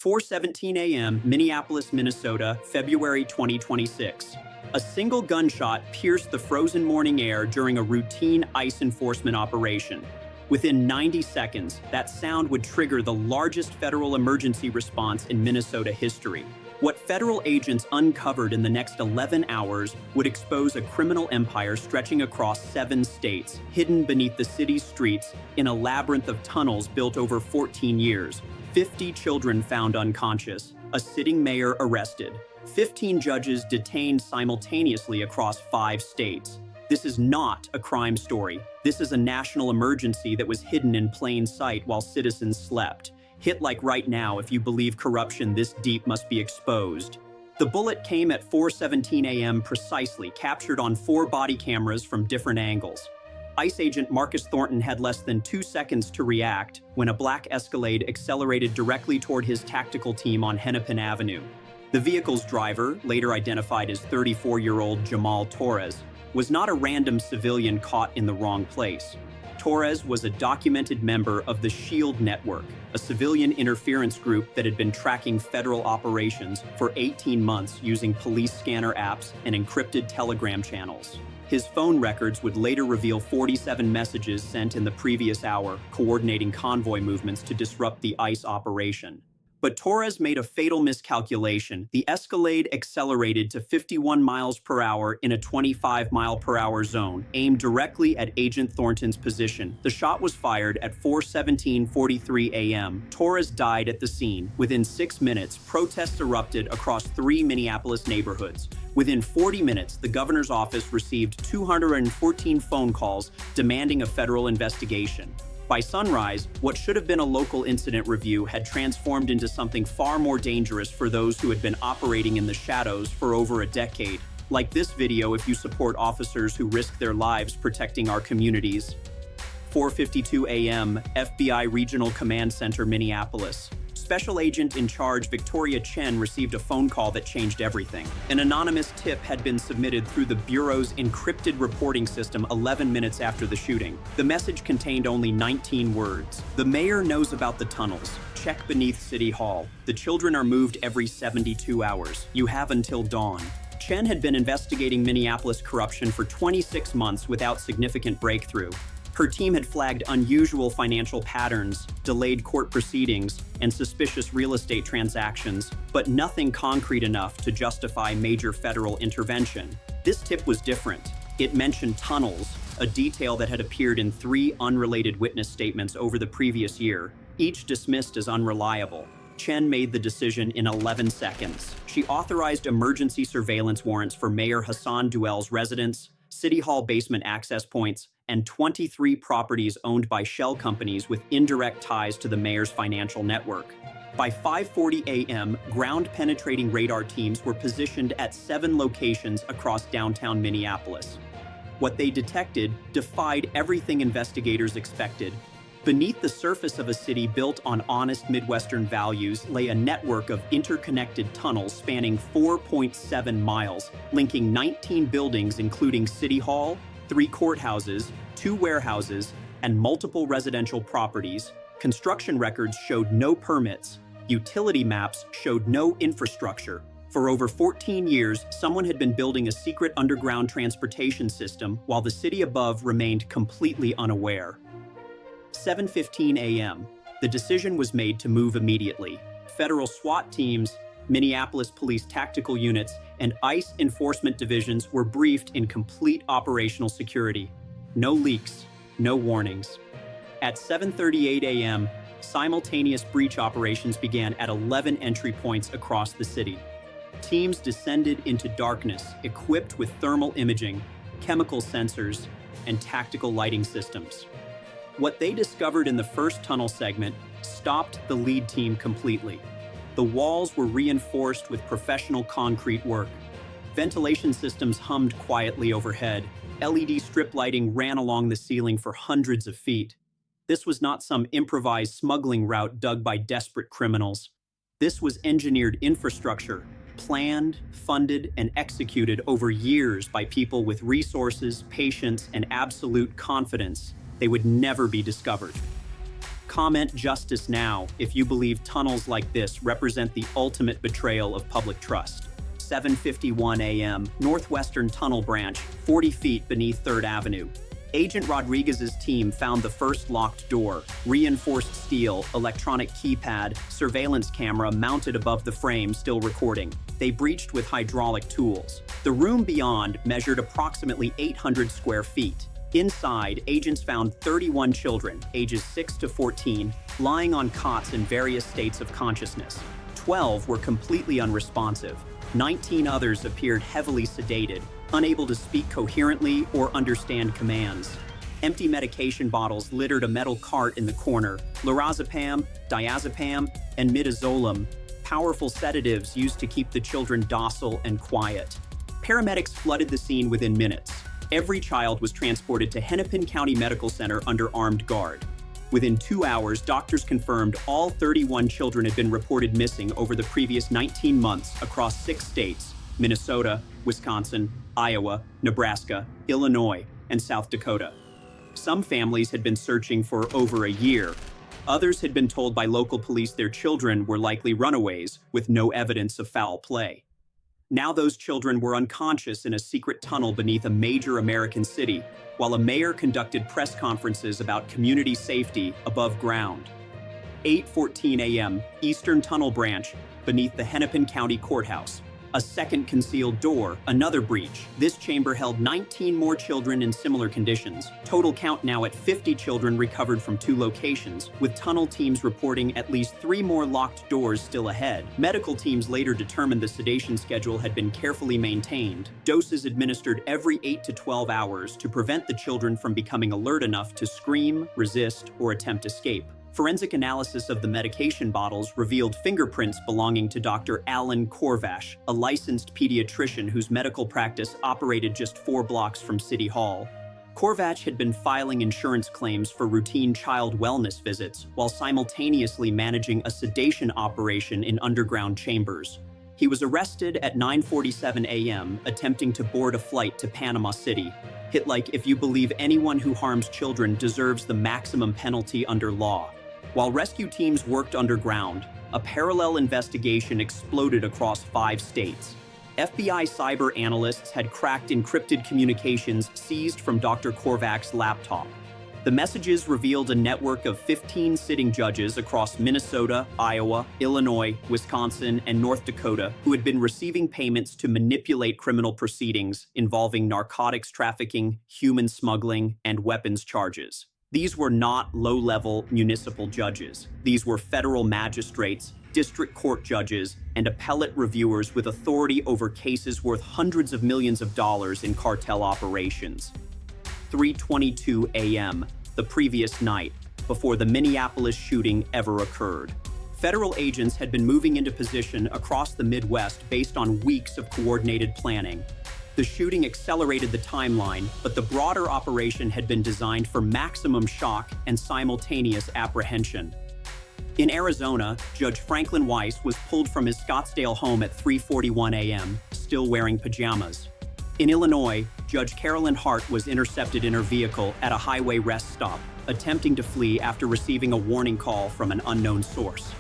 4:17 a.m., Minneapolis, Minnesota, February 2026. A single gunshot pierced the frozen morning air during a routine ICE enforcement operation. Within 90 seconds, that sound would trigger the largest federal emergency response in Minnesota history. What federal agents uncovered in the next 11 hours would expose a criminal empire stretching across 7 states, hidden beneath the city's streets in a labyrinth of tunnels built over 14 years. 50 children found unconscious, a sitting mayor arrested, 15 judges detained simultaneously across 5 states. This is not a crime story. This is a national emergency that was hidden in plain sight while citizens slept. Hit like right now if you believe corruption this deep must be exposed. The bullet came at 4:17 a.m. precisely, captured on 4 body cameras from different angles. ICE agent Marcus Thornton had less than 2 seconds to react when a black Escalade accelerated directly toward his tactical team on Hennepin Avenue. The vehicle's driver, later identified as 34-year-old Jamal Torres, was not a random civilian caught in the wrong place. Torres was a documented member of the SHIELD network, a civilian interference group that had been tracking federal operations for 18 months using police scanner apps and encrypted telegram channels. His phone records would later reveal 47 messages sent in the previous hour, coordinating convoy movements to disrupt the ICE operation. But Torres made a fatal miscalculation. The Escalade accelerated to 51 miles per hour in a 25-mile-per-hour zone, aimed directly at Agent Thornton's position. The shot was fired at 4:17:43 a.m. Torres died at the scene. Within 6 minutes, protests erupted across 3 Minneapolis neighborhoods. Within 40 minutes, the governor's office received 214 phone calls demanding a federal investigation. By sunrise, what should have been a local incident review had transformed into something far more dangerous for those who had been operating in the shadows for over a decade. Like this video if you support officers who risk their lives protecting our communities. 4:52 a.m., FBI Regional Command Center, Minneapolis. Special Agent in Charge Victoria Chen received a phone call that changed everything. An anonymous tip had been submitted through the Bureau's encrypted reporting system 11 minutes after the shooting. The message contained only 19 words. The mayor knows about the tunnels. Check beneath City Hall. The children are moved every 72 hours. You have until dawn. Chen had been investigating Minneapolis corruption for 26 months without significant breakthrough. Her team had flagged unusual financial patterns, delayed court proceedings, and suspicious real estate transactions, but nothing concrete enough to justify major federal intervention. This tip was different. It mentioned tunnels, a detail that had appeared in 3 unrelated witness statements over the previous year, each dismissed as unreliable. Chen made the decision in 11 seconds. She authorized emergency surveillance warrants for Mayor Hassan Duell's residence, City Hall basement access points, and 23 properties owned by shell companies with indirect ties to the mayor's financial network. By 5:40 a.m., ground-penetrating radar teams were positioned at 7 locations across downtown Minneapolis. What they detected defied everything investigators expected. Beneath the surface of a city built on honest Midwestern values lay a network of interconnected tunnels spanning 4.7 miles, linking 19 buildings including City Hall, 3 courthouses, 2 warehouses, and multiple residential properties. Construction records showed no permits. Utility maps showed no infrastructure. For over 14 years, someone had been building a secret underground transportation system while the city above remained completely unaware. 7:15 a.m. The decision was made to move immediately. Federal SWAT teams, Minneapolis Police tactical units, and ICE enforcement divisions were briefed in complete operational security. No leaks, no warnings. At 7:38 a.m., simultaneous breach operations began at 11 entry points across the city. Teams descended into darkness, equipped with thermal imaging, chemical sensors, and tactical lighting systems. What they discovered in the first tunnel segment stopped the lead team completely. The walls were reinforced with professional concrete work. Ventilation systems hummed quietly overhead. LED strip lighting ran along the ceiling for hundreds of feet. This was not some improvised smuggling route dug by desperate criminals. This was engineered infrastructure, planned, funded, and executed over years by people with resources, patience, and absolute confidence they would never be discovered. Comment justice now if you believe tunnels like this represent the ultimate betrayal of public trust. 7:51 a.m., Northwestern Tunnel Branch, 40 feet beneath 3rd Avenue. Agent Rodriguez's team found the first locked door, reinforced steel, electronic keypad, surveillance camera mounted above the frame still recording. They breached with hydraulic tools. The room beyond measured approximately 800 square feet. Inside, agents found 31 children, ages 6 to 14, lying on cots in various states of consciousness. 12 were completely unresponsive. 19 others appeared heavily sedated, unable to speak coherently or understand commands. Empty medication bottles littered a metal cart in the corner. Lorazepam, diazepam, and midazolam, powerful sedatives used to keep the children docile and quiet. Paramedics flooded the scene within minutes. Every child was transported to Hennepin County Medical Center under armed guard. Within 2 hours, doctors confirmed all 31 children had been reported missing over the previous 19 months across 6 states: Minnesota, Wisconsin, Iowa, Nebraska, Illinois, and South Dakota. Some families had been searching for over a year. Others had been told by local police their children were likely runaways with no evidence of foul play. Now those children were unconscious in a secret tunnel beneath a major American city, while a mayor conducted press conferences about community safety above ground. 8:14 a.m., Eastern Tunnel Branch, beneath the Hennepin County Courthouse. A second concealed door, another breach. This chamber held 19 more children in similar conditions. Total count now at 50 children recovered from 2 locations, with tunnel teams reporting at least 3 more locked doors still ahead. Medical teams later determined the sedation schedule had been carefully maintained. Doses administered every 8 to 12 hours to prevent the children from becoming alert enough to scream, resist, or attempt escape. Forensic analysis of the medication bottles revealed fingerprints belonging to Dr. Alan Korvash, a licensed pediatrician whose medical practice operated just 4 blocks from City Hall. Korvash had been filing insurance claims for routine child wellness visits while simultaneously managing a sedation operation in underground chambers. He was arrested at 9:47 a.m., attempting to board a flight to Panama City. Hit like if you believe anyone who harms children deserves the maximum penalty under law. While rescue teams worked underground, a parallel investigation exploded across 5 states. FBI cyber analysts had cracked encrypted communications seized from Dr. Korvach's laptop. The messages revealed a network of 15 sitting judges across Minnesota, Iowa, Illinois, Wisconsin, and North Dakota who had been receiving payments to manipulate criminal proceedings involving narcotics trafficking, human smuggling, and weapons charges. These were not low-level municipal judges. These were federal magistrates, district court judges, and appellate reviewers with authority over cases worth hundreds of millions of dollars in cartel operations. 3:22 a.m., the previous night, before the Minneapolis shooting ever occurred. Federal agents had been moving into position across the Midwest based on weeks of coordinated planning. The shooting accelerated the timeline, but the broader operation had been designed for maximum shock and simultaneous apprehension. In Arizona, Judge Franklin Weiss was pulled from his Scottsdale home at 3:41 a.m., still wearing pajamas. In Illinois, Judge Carolyn Hart was intercepted in her vehicle at a highway rest stop, attempting to flee after receiving a warning call from an unknown source.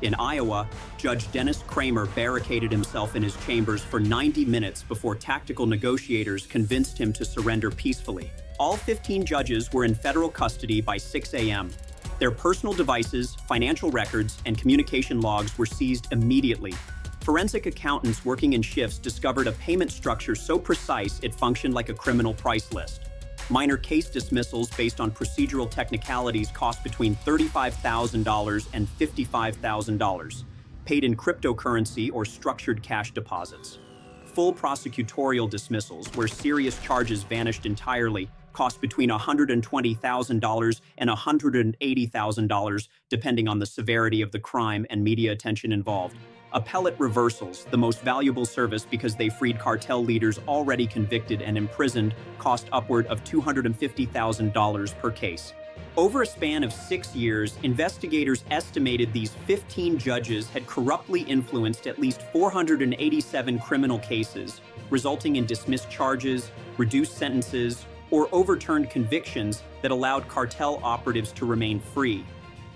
In Iowa, Judge Dennis Kramer barricaded himself in his chambers for 90 minutes before tactical negotiators convinced him to surrender peacefully. All 15 judges were in federal custody by 6 a.m. Their personal devices, financial records, and communication logs were seized immediately. Forensic accountants working in shifts discovered a payment structure so precise it functioned like a criminal price list. Minor case dismissals based on procedural technicalities cost between $35,000 and $55,000, paid in cryptocurrency or structured cash deposits. Full prosecutorial dismissals, where serious charges vanished entirely, cost between $120,000 and $180,000, depending on the severity of the crime and media attention involved. Appellate reversals, the most valuable service because they freed cartel leaders already convicted and imprisoned, cost upward of $250,000 per case. Over a span of 6 years, investigators estimated these 15 judges had corruptly influenced at least 487 criminal cases, resulting in dismissed charges, reduced sentences, or overturned convictions that allowed cartel operatives to remain free.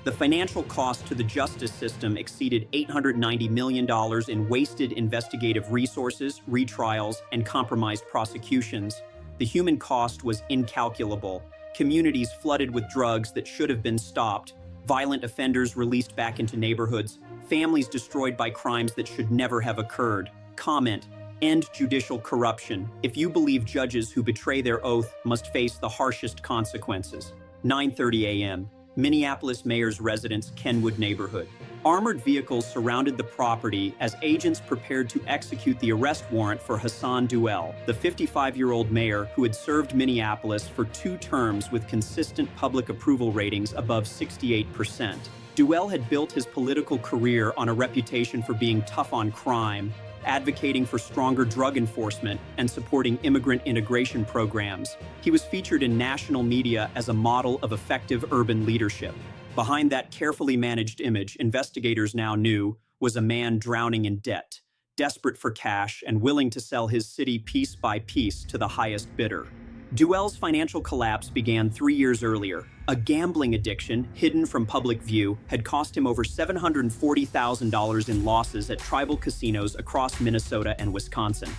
The financial cost to the justice system exceeded $890 million in wasted investigative resources, retrials, and compromised prosecutions. The human cost was incalculable. Communities flooded with drugs that should have been stopped, violent offenders released back into neighborhoods, families destroyed by crimes that should never have occurred. Comment: end judicial corruption. If you believe judges who betray their oath must face the harshest consequences. 9:30 a.m. Minneapolis mayor's residence, Kenwood neighborhood. Armored vehicles surrounded the property as agents prepared to execute the arrest warrant for Hassan Duell, the 55-year-old mayor who had served Minneapolis for 2 terms with consistent public approval ratings above 68%. Duell had built his political career on a reputation for being tough on crime, advocating for stronger drug enforcement, and supporting immigrant integration programs. He was featured in national media as a model of effective urban leadership. Behind that carefully managed image, investigators now knew, was a man drowning in debt, desperate for cash and willing to sell his city piece by piece to the highest bidder. Duell's financial collapse began 3 years earlier. A gambling addiction, hidden from public view, had cost him over $740,000 in losses at tribal casinos across Minnesota and Wisconsin.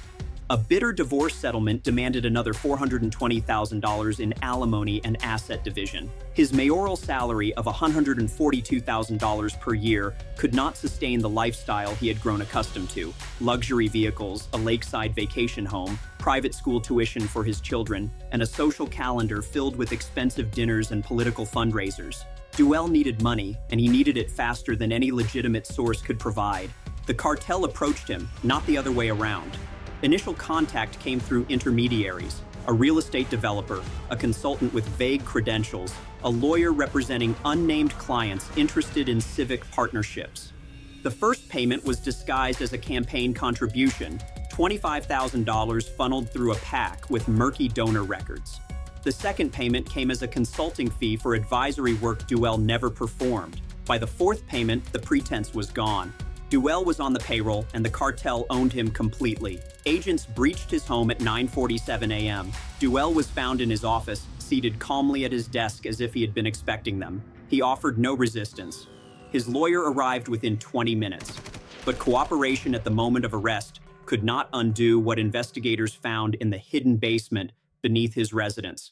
A bitter divorce settlement demanded another $420,000 in alimony and asset division. His mayoral salary of $142,000 per year could not sustain the lifestyle he had grown accustomed to. Luxury vehicles, a lakeside vacation home, private school tuition for his children, and a social calendar filled with expensive dinners and political fundraisers. Duell needed money, and he needed it faster than any legitimate source could provide. The cartel approached him, not the other way around. Initial contact came through intermediaries: a real estate developer, a consultant with vague credentials, a lawyer representing unnamed clients interested in civic partnerships. The first payment was disguised as a campaign contribution, $25,000 funneled through a PAC with murky donor records. The second payment came as a consulting fee for advisory work Duell never performed. By the fourth payment, the pretense was gone. Duell was on the payroll, and the cartel owned him completely. Agents breached his home at 9:47 a.m. Duell was found in his office, seated calmly at his desk as if he had been expecting them. He offered no resistance. His lawyer arrived within 20 minutes. But cooperation at the moment of arrest could not undo what investigators found in the hidden basement beneath his residence.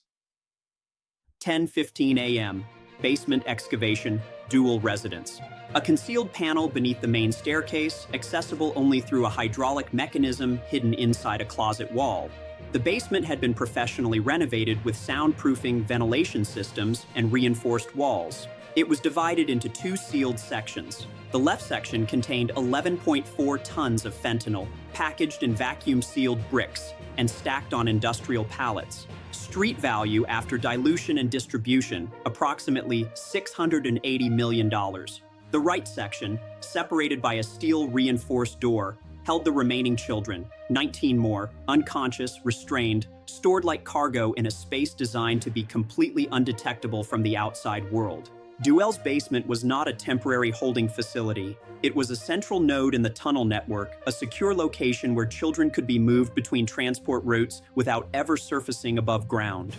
10:15 a.m. Basement excavation, dual residence. A concealed panel beneath the main staircase, accessible only through a hydraulic mechanism hidden inside a closet wall. The basement had been professionally renovated with soundproofing ventilation systems and reinforced walls. It was divided into 2 sealed sections. The left section contained 11.4 tons of fentanyl, packaged in vacuum-sealed bricks and stacked on industrial pallets. Street value after dilution and distribution, approximately $680 million. The right section, separated by a steel reinforced door, held the remaining children, 19 more, unconscious, restrained, stored like cargo in a space designed to be completely undetectable from the outside world. Duell's basement was not a temporary holding facility. It was a central node in the tunnel network, a secure location where children could be moved between transport routes without ever surfacing above ground.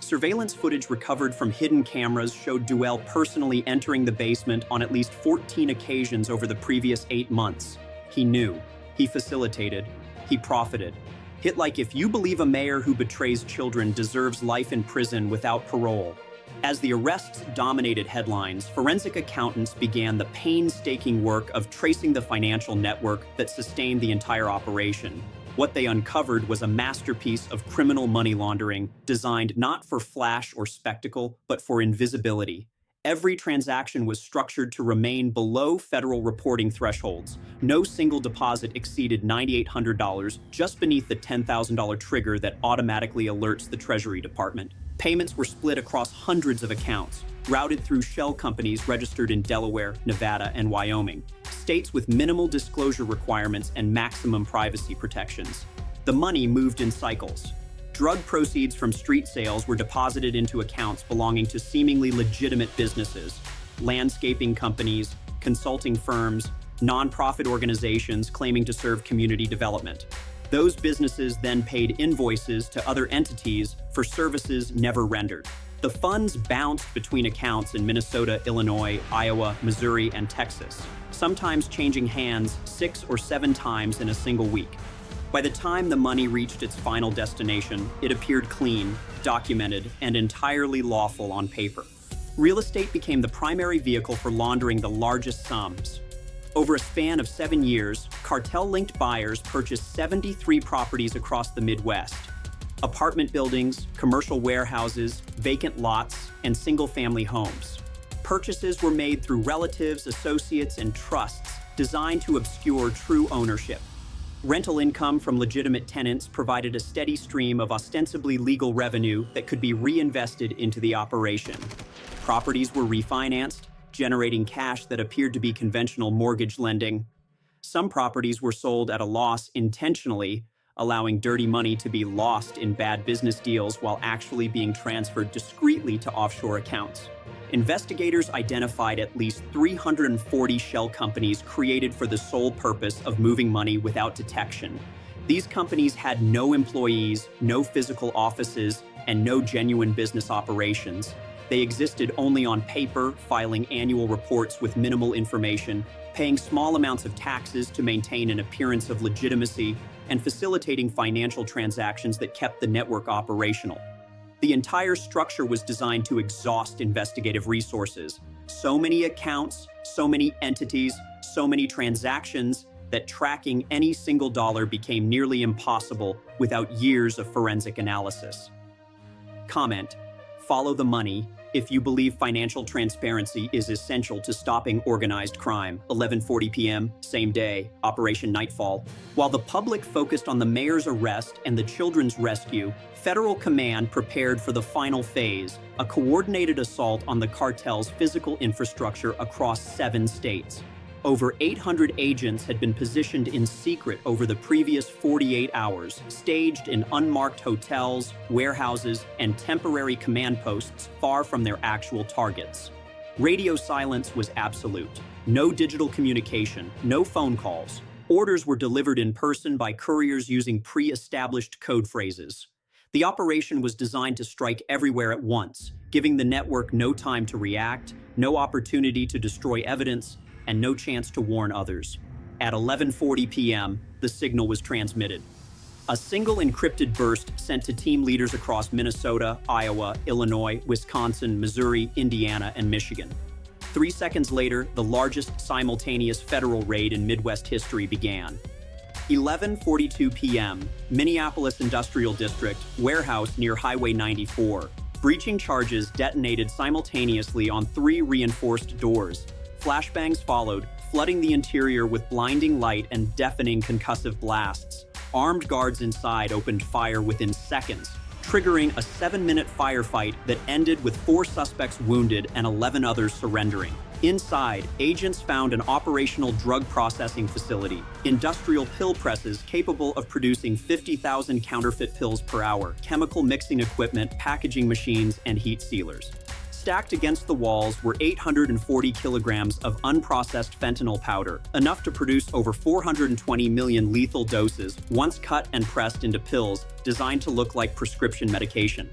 Surveillance footage recovered from hidden cameras showed Duell personally entering the basement on at least 14 occasions over the previous 8 months. He knew. He facilitated. He profited. Hit like if you believe a mayor who betrays children deserves life in prison without parole. As the arrests dominated headlines, forensic accountants began the painstaking work of tracing the financial network that sustained the entire operation. What they uncovered was a masterpiece of criminal money laundering designed not for flash or spectacle, but for invisibility. Every transaction was structured to remain below federal reporting thresholds. No single deposit exceeded $9,800, just beneath the $10,000 trigger that automatically alerts the Treasury Department. Payments were split across hundreds of accounts, routed through shell companies registered in Delaware, Nevada, and Wyoming, states with minimal disclosure requirements and maximum privacy protections. The money moved in cycles. Drug proceeds from street sales were deposited into accounts belonging to seemingly legitimate businesses, landscaping companies, consulting firms, nonprofit organizations claiming to serve community development. Those businesses then paid invoices to other entities for services never rendered. The The funds bounced between accounts in Minnesota, Illinois, Iowa, Missouri, and Texas, sometimes changing hands 6 or 7 times in a single week. By the time the money reached its final destination, it appeared clean, documented, and entirely lawful on paper. Real estate became the primary vehicle for laundering the largest sums. Over a span of 7 years, cartel-linked buyers purchased 73 properties across the Midwest. Apartment buildings, commercial warehouses, vacant lots, and single-family homes. Purchases were made through relatives, associates, and trusts designed to obscure true ownership. Rental income from legitimate tenants provided a steady stream of ostensibly legal revenue that could be reinvested into the operation. Properties were refinanced, generating cash that appeared to be conventional mortgage lending. Some properties were sold at a loss intentionally, allowing dirty money to be lost in bad business deals while actually being transferred discreetly to offshore accounts. Investigators identified at least 340 shell companies created for the sole purpose of moving money without detection. These companies had no employees, no physical offices, and no genuine business operations. They existed only on paper, filing annual reports with minimal information, paying small amounts of taxes to maintain an appearance of legitimacy, and facilitating financial transactions that kept the network operational. The entire structure was designed to exhaust investigative resources. So many accounts, so many entities, so many transactions that tracking any single dollar became nearly impossible without years of forensic analysis. Comment: follow the money if you believe financial transparency is essential to stopping organized crime. 11:40 p.m., same day, Operation Nightfall. While the public focused on the mayor's arrest and the children's rescue, federal command prepared for the final phase, a coordinated assault on the cartel's physical infrastructure across 7 states. Over 800 agents had been positioned in secret over the previous 48 hours, staged in unmarked hotels, warehouses, and temporary command posts far from their actual targets. Radio silence was absolute. No digital communication, no phone calls. Orders were delivered in person by couriers using pre-established code phrases. The operation was designed to strike everywhere at once, giving the network no time to react, no opportunity to destroy evidence, and no chance to warn others. At 11:40 p.m., the signal was transmitted. A single encrypted burst sent to team leaders across Minnesota, Iowa, Illinois, Wisconsin, Missouri, Indiana, and Michigan. 3 seconds later, the largest simultaneous federal raid in Midwest history began. 11:42 p.m., Minneapolis Industrial District, warehouse near Highway 94. Breaching charges detonated simultaneously on 3 reinforced doors. Flashbangs followed, flooding the interior with blinding light and deafening concussive blasts. Armed guards inside opened fire within seconds, triggering a 7-minute firefight that ended with 4 suspects wounded and 11 others surrendering. Inside, agents found an operational drug processing facility, industrial pill presses capable of producing 50,000 counterfeit pills per hour, chemical mixing equipment, packaging machines, and heat sealers. Stacked against the walls were 840 kilograms of unprocessed fentanyl powder, enough to produce over 420 million lethal doses, once cut and pressed into pills designed to look like prescription medication.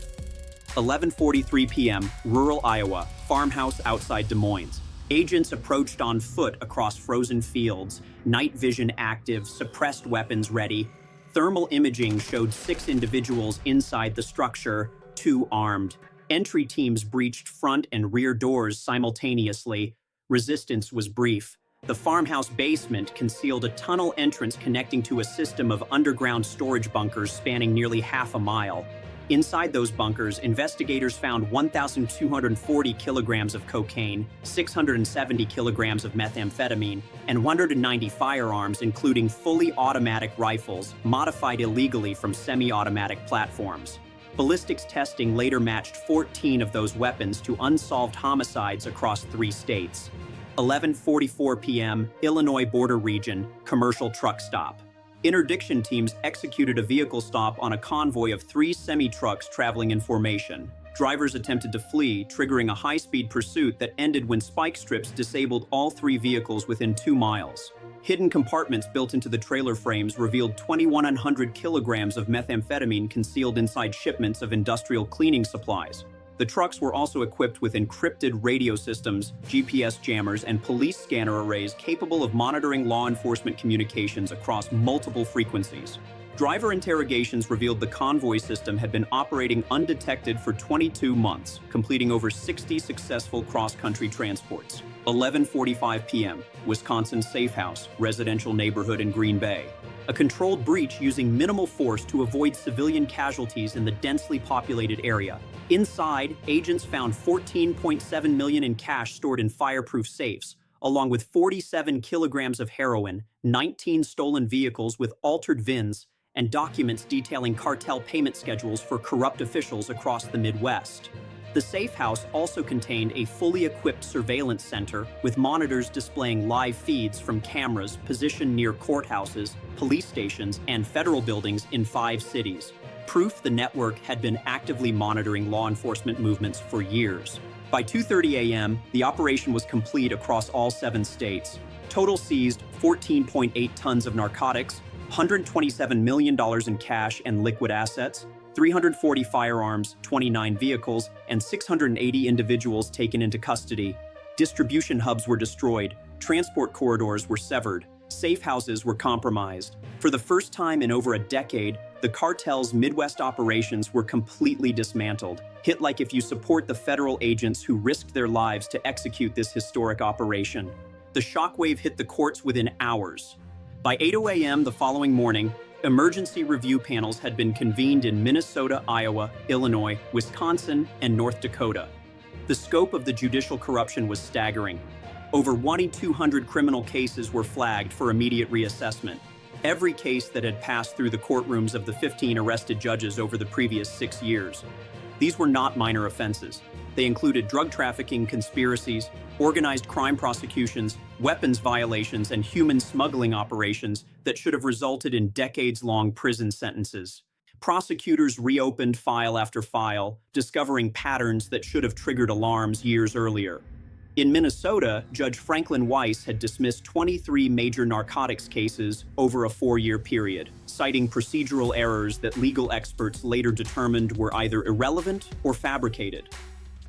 11:43 p.m., rural Iowa, farmhouse outside Des Moines. Agents approached on foot across frozen fields, night vision active, suppressed weapons ready. Thermal imaging showed 6 individuals inside the structure, 2 armed. Entry teams breached front and rear doors simultaneously. Resistance was brief. The farmhouse basement concealed a tunnel entrance connecting to a system of underground storage bunkers spanning nearly half a mile. Inside those bunkers, investigators found 1,240 kilograms of cocaine, 670 kilograms of methamphetamine, and 190 firearms, including fully automatic rifles, modified illegally from semi-automatic platforms. Ballistics testing later matched 14 of those weapons to unsolved homicides across 3 states. 11:44 p.m., Illinois border region, commercial truck stop. Interdiction teams executed a vehicle stop on a convoy of 3 semi-trucks traveling in formation. Drivers attempted to flee, triggering a high-speed pursuit that ended when spike strips disabled all 3 vehicles within 2 miles. Hidden compartments built into the trailer frames revealed 2,100 kilograms of methamphetamine concealed inside shipments of industrial cleaning supplies. The trucks were also equipped with encrypted radio systems, GPS jammers, and police scanner arrays capable of monitoring law enforcement communications across multiple frequencies. Driver interrogations revealed the convoy system had been operating undetected for 22 months, completing over 60 successful cross-country transports. 11:45 p.m., Wisconsin Safe House, residential neighborhood in Green Bay. A controlled breach using minimal force to avoid civilian casualties in the densely populated area. Inside, agents found $14.7 million in cash stored in fireproof safes, along with 47 kilograms of heroin, 19 stolen vehicles with altered VINs, and documents detailing cartel payment schedules for corrupt officials across the Midwest. The safe house also contained a fully equipped surveillance center with monitors displaying live feeds from cameras positioned near courthouses, police stations, and federal buildings in 5 cities. Proof the network had been actively monitoring law enforcement movements for years. By 2:30 a.m., the operation was complete across all 7 states. Total seized 14.8 tons of narcotics, $127 million in cash and liquid assets, 340 firearms, 29 vehicles, and 680 individuals taken into custody. Distribution hubs were destroyed, transport corridors were severed, safe houses were compromised. For the first time in over a decade, the cartel's Midwest operations were completely dismantled. Hit like if you support the federal agents who risked their lives to execute this historic operation. The shockwave hit the courts within hours. By 8:00 a.m. the following morning, emergency review panels had been convened in Minnesota, Iowa, Illinois, Wisconsin, and North Dakota. The scope of the judicial corruption was staggering. Over 2,200 criminal cases were flagged for immediate reassessment. Every case that had passed through the courtrooms of the 15 arrested judges over the previous 6 years. These were not minor offenses. They included drug trafficking conspiracies, organized crime prosecutions, weapons violations, and human smuggling operations that should have resulted in decades-long prison sentences. Prosecutors reopened file after file, discovering patterns that should have triggered alarms years earlier. In Minnesota, Judge Franklin Weiss had dismissed 23 major narcotics cases over a 4-year period, citing procedural errors that legal experts later determined were either irrelevant or fabricated.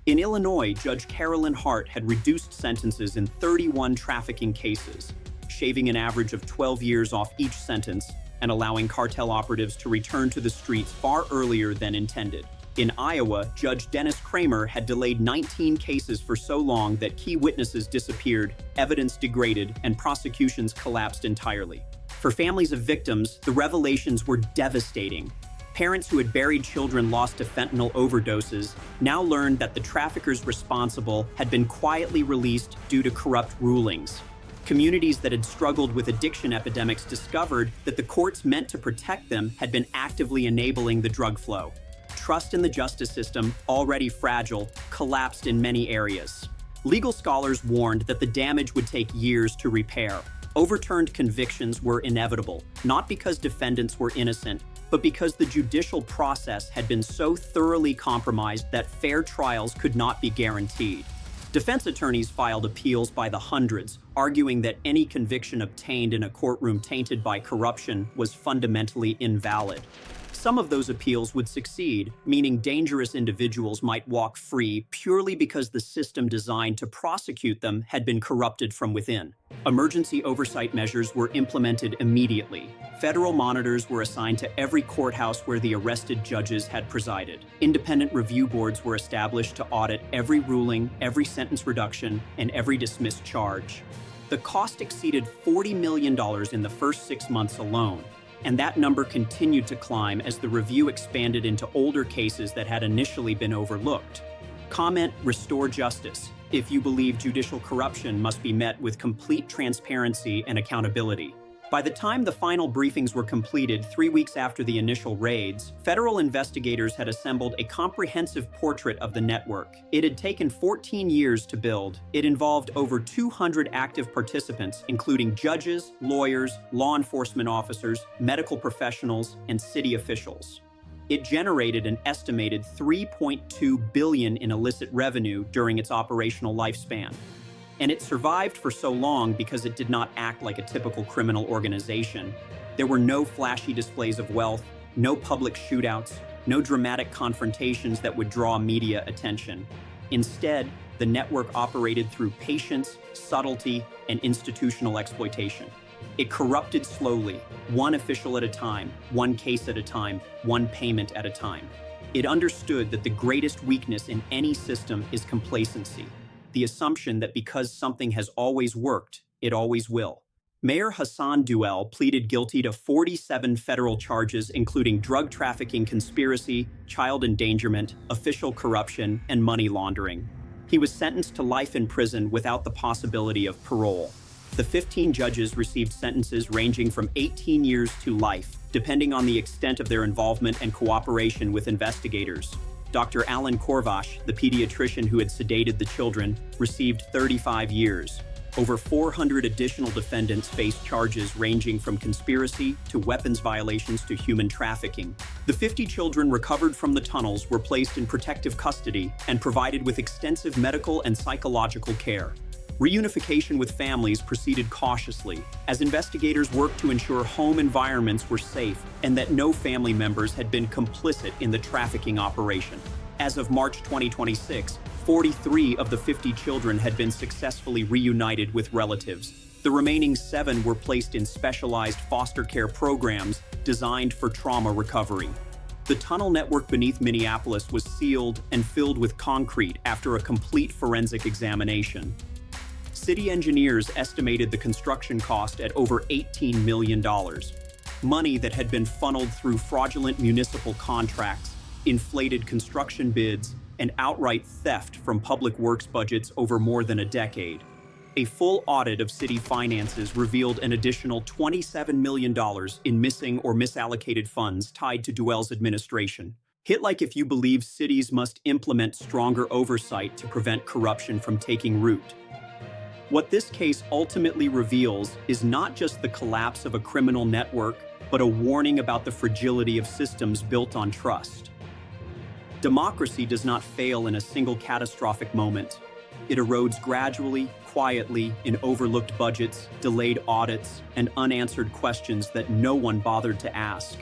In Illinois, Judge Carolyn Hart had reduced sentences in 31 trafficking cases, shaving an average of 12 years off each sentence and allowing cartel operatives to return to the streets far earlier than intended. In Iowa, Judge Dennis Kramer had delayed 19 cases for so long that key witnesses disappeared, evidence degraded, and prosecutions collapsed entirely. For families of victims, the revelations were devastating. Parents who had buried children lost to fentanyl overdoses now learned that the traffickers responsible had been quietly released due to corrupt rulings. Communities that had struggled with addiction epidemics discovered that the courts meant to protect them had been actively enabling the drug flow. Trust in the justice system, already fragile, collapsed in many areas. Legal scholars warned that the damage would take years to repair. Overturned convictions were inevitable, not because defendants were innocent, but because the judicial process had been so thoroughly compromised that fair trials could not be guaranteed. Defense attorneys filed appeals by the hundreds, arguing that any conviction obtained in a courtroom tainted by corruption was fundamentally invalid. Some of those appeals would succeed, meaning dangerous individuals might walk free purely because the system designed to prosecute them had been corrupted from within. Emergency oversight measures were implemented immediately. Federal monitors were assigned to every courthouse where the arrested judges had presided. Independent review boards were established to audit every ruling, every sentence reduction, and every dismissed charge. The cost exceeded $40 million in the first 6 months alone, and that number continued to climb as the review expanded into older cases that had initially been overlooked. Comment: restore justice. If you believe judicial corruption must be met with complete transparency and accountability. By the time the final briefings were completed 3 weeks after the initial raids, federal investigators had assembled a comprehensive portrait of the network. It had taken 14 years to build. It involved over 200 active participants, including judges, lawyers, law enforcement officers, medical professionals, and city officials. It generated an estimated $3.2 billion in illicit revenue during its operational lifespan. And it survived for so long because it did not act like a typical criminal organization. There were no flashy displays of wealth, no public shootouts, no dramatic confrontations that would draw media attention. Instead, the network operated through patience, subtlety, and institutional exploitation. It corrupted slowly, one official at a time, one case at a time, one payment at a time. It understood that the greatest weakness in any system is complacency, the assumption that because something has always worked, it always will. Mayor Hassan Duell pleaded guilty to 47 federal charges, including drug trafficking conspiracy, child endangerment, official corruption, and money laundering. He was sentenced to life in prison without the possibility of parole. The 15 judges received sentences ranging from 18 years to life, depending on the extent of their involvement and cooperation with investigators. Dr. Alan Korvash, the pediatrician who had sedated the children, received 35 years. Over 400 additional defendants faced charges ranging from conspiracy to weapons violations to human trafficking. The 50 children recovered from the tunnels were placed in protective custody and provided with extensive medical and psychological care. Reunification with families proceeded cautiously, as investigators worked to ensure home environments were safe and that no family members had been complicit in the trafficking operation. As of March 2026, 43 of the 50 children had been successfully reunited with relatives. The remaining 7 were placed in specialized foster care programs designed for trauma recovery. The tunnel network beneath Minneapolis was sealed and filled with concrete after a complete forensic examination. City engineers estimated the construction cost at over $18 million. Money that had been funneled through fraudulent municipal contracts, inflated construction bids, and outright theft from public works budgets over more than a decade. A full audit of city finances revealed an additional $27 million in missing or misallocated funds tied to Duell's administration. Hit like if you believe cities must implement stronger oversight to prevent corruption from taking root. What this case ultimately reveals is not just the collapse of a criminal network, but a warning about the fragility of systems built on trust. Democracy does not fail in a single catastrophic moment. It erodes gradually, quietly, in overlooked budgets, delayed audits, and unanswered questions that no one bothered to ask.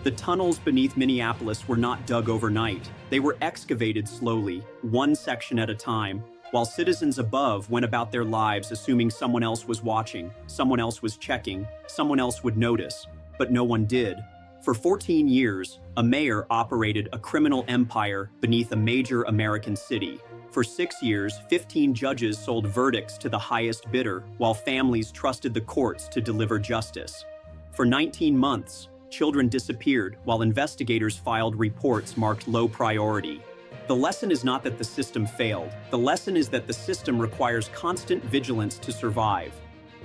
The tunnels beneath Minneapolis were not dug overnight. They were excavated slowly, one section at a time, while citizens above went about their lives assuming someone else was watching, someone else was checking, someone else would notice, but no one did. For 14 years, a mayor operated a criminal empire beneath a major American city. For 6 years, 15 judges sold verdicts to the highest bidder, while families trusted the courts to deliver justice. For 19 months, children disappeared while investigators filed reports marked low priority. The lesson is not that the system failed. The lesson is that the system requires constant vigilance to survive.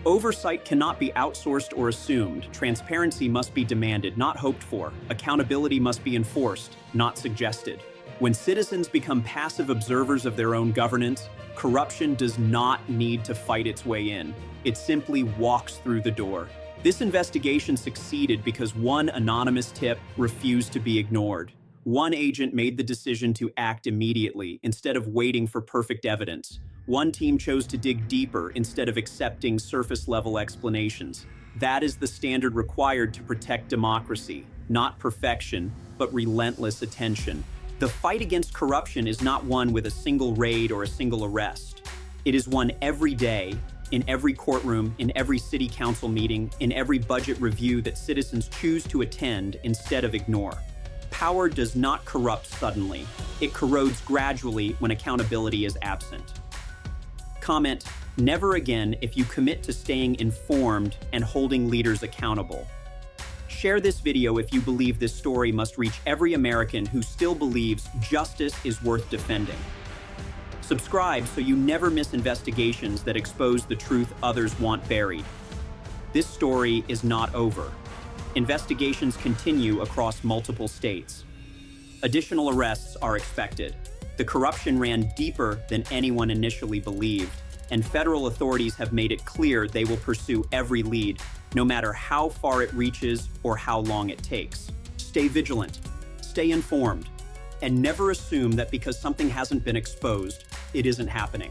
Oversight cannot be outsourced or assumed. Transparency must be demanded, not hoped for. Accountability must be enforced, not suggested. When citizens become passive observers of their own governance, corruption does not need to fight its way in. It simply walks through the door. This investigation succeeded because one anonymous tip refused to be ignored. One agent made the decision to act immediately instead of waiting for perfect evidence. One team chose to dig deeper instead of accepting surface-level explanations. That is the standard required to protect democracy, not perfection, but relentless attention. The fight against corruption is not one with a single raid or a single arrest. It is one every day, in every courtroom, in every city council meeting, in every budget review that citizens choose to attend instead of ignore. Power does not corrupt suddenly. It corrodes gradually when accountability is absent. Comment, never again if you commit to staying informed and holding leaders accountable. Share this video if you believe this story must reach every American who still believes justice is worth defending. Subscribe so you never miss investigations that expose the truth others want buried. This story is not over. Investigations continue across multiple states. Additional arrests are expected. The corruption ran deeper than anyone initially believed, and federal authorities have made it clear they will pursue every lead, no matter how far it reaches or how long it takes. Stay vigilant, stay informed, and never assume that because something hasn't been exposed, it isn't happening.